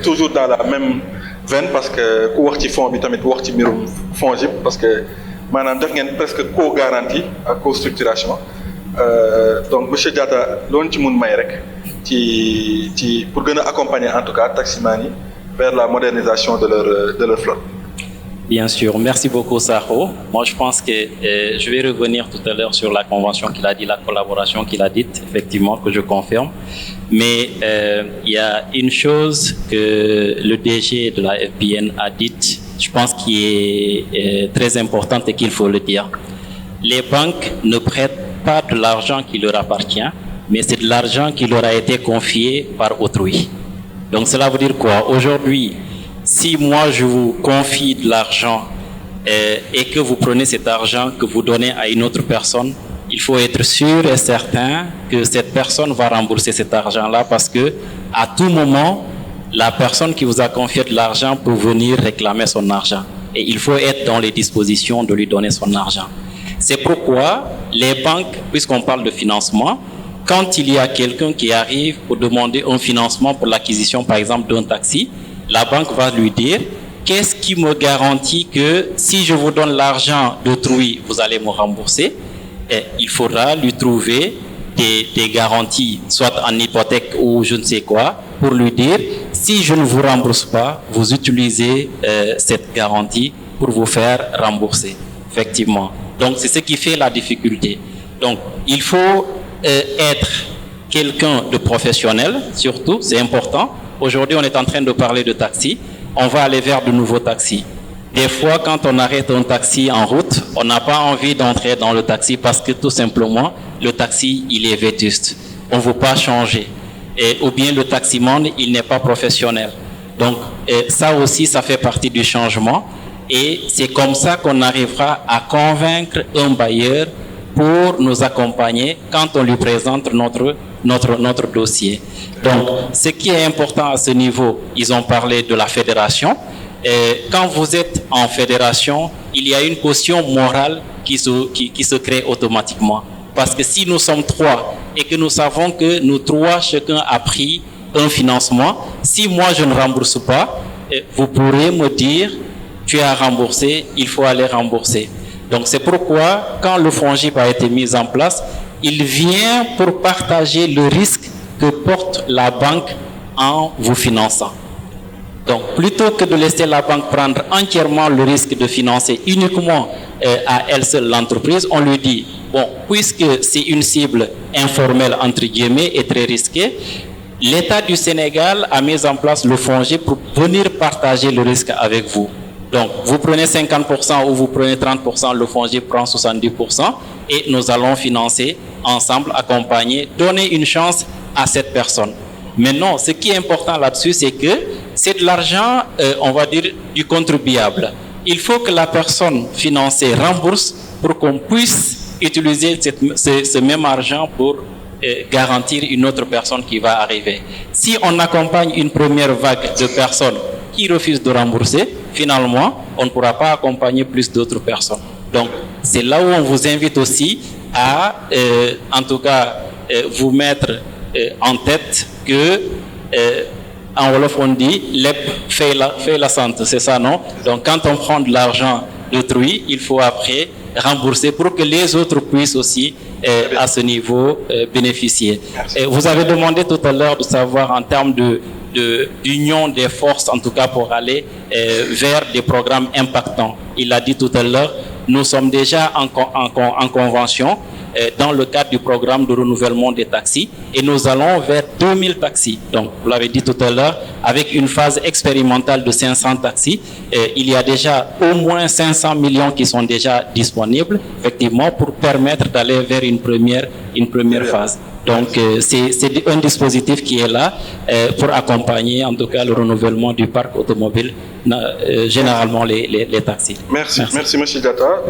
toujours dans la même veine parce que ku wax ci fond bi tamit wax ci mbirum FONGIP parce que maanaam def ngeen presque co-garantie ak co-structuration donc monsieur Diatta loolu ci mun may rek ci pour gën a accompagner en tout cas taximan yi vers la modernisation de leur flotte. Bien sûr, merci beaucoup Sakho. Moi je pense que je vais revenir tout à l'heure sur la convention qu'il a dit, la collaboration qu'il a dite, effectivement que je confirme. Mais il y a une chose que le DG de la FBN a dite, je pense qui est très importante et qu'il faut le dire. Les banques ne prêtent pas de l'argent qui leur appartient, mais c'est de l'argent qui leur a été confié par autrui. Donc cela veut dire quoi? Aujourd'hui, si moi je vous confie de l'argent et que vous prenez cet argent que vous donnez à une autre personne, il faut être sûr et certain que cette personne va rembourser cet argent-là parce que à tout moment, la personne qui vous a confié de l'argent peut venir réclamer son argent. Et il faut être dans les dispositions de lui donner son argent. C'est pourquoi les banques, puisqu'on parle de financement, quand il y a quelqu'un qui arrive pour demander un financement pour l'acquisition, par exemple, d'un taxi, la banque va lui dire « Qu'est-ce qui me garantit que si je vous donne l'argent d'autrui, vous allez me rembourser ?» Et il faudra lui trouver des garanties, soit en hypothèque ou je ne sais quoi, pour lui dire « Si je ne vous rembourse pas, vous utilisez cette garantie pour vous faire rembourser. » Effectivement. Donc, c'est ce qui fait la difficulté. Donc, il faut être quelqu'un de professionnel, surtout, c'est important. Aujourd'hui, on est en train de parler de taxi. On va aller vers de nouveaux taxis. Des fois, quand on arrête un taxi en route, on n'a pas envie d'entrer dans le taxi parce que tout simplement, le taxi, il est vétuste. On ne veut pas changer. Ou bien le taximan, il n'est pas professionnel. Donc, ça aussi, ça fait partie du changement. Et c'est comme ça qu'on arrivera à convaincre un bailleur pour nous accompagner quand on lui présente notre dossier. Donc, ce qui est important à ce niveau, ils ont parlé de la fédération. Et quand vous êtes en fédération, il y a une caution morale qui se crée automatiquement. Parce que si nous sommes trois et que nous savons que nous trois, chacun a pris un financement, si moi je ne rembourse pas, vous pourrez me dire, tu as remboursé, il faut aller rembourser. Donc c'est pourquoi, quand le FONGIP a été mis en place, il vient pour partager le risque que porte la banque en vous finançant. Donc plutôt que de laisser la banque prendre entièrement le risque de financer uniquement à elle seule l'entreprise, on lui dit, bon, puisque c'est une cible informelle entre guillemets et très risquée, l'État du Sénégal a mis en place le FONGIP pour venir partager le risque avec vous. Donc, vous prenez 50% ou vous prenez 30%, le FONGIP prend 70% et nous allons financer ensemble, accompagner, donner une chance à cette personne. Maintenant, ce qui est important là-dessus, c'est que c'est de l'argent, on va dire, du contribuable. Il faut que la personne financée rembourse pour qu'on puisse utiliser ce même argent pour garantir une autre personne qui va arriver. Si on accompagne une première vague de personnes qui refusent de rembourser, finalement, on ne pourra pas accompagner plus d'autres personnes. Donc, c'est là où on vous invite aussi à, en tout cas, vous mettre en tête que, en Wolof on dit, l'EP fait la santé, c'est ça, non? Donc, quand on prend de l'argent d'autrui, il faut après rembourser pour que les autres puissent aussi, à ce niveau, bénéficier. Vous avez demandé tout à l'heure de savoir en termes d'union des forces, en tout cas pour aller vers des programmes impactants. Il a dit tout à l'heure, nous sommes déjà en convention dans le cadre du programme de renouvellement des taxis et nous allons vers 2000 taxis. Donc, vous l'avez dit tout à l'heure, avec une phase expérimentale de 500 taxis, il y a déjà au moins 500 millions qui sont déjà disponibles, effectivement, pour permettre d'aller vers une première phase. Donc, c'est un dispositif qui est là pour accompagner, en tout cas, le renouvellement du parc automobile, généralement les taxis. Merci, M. Diatta.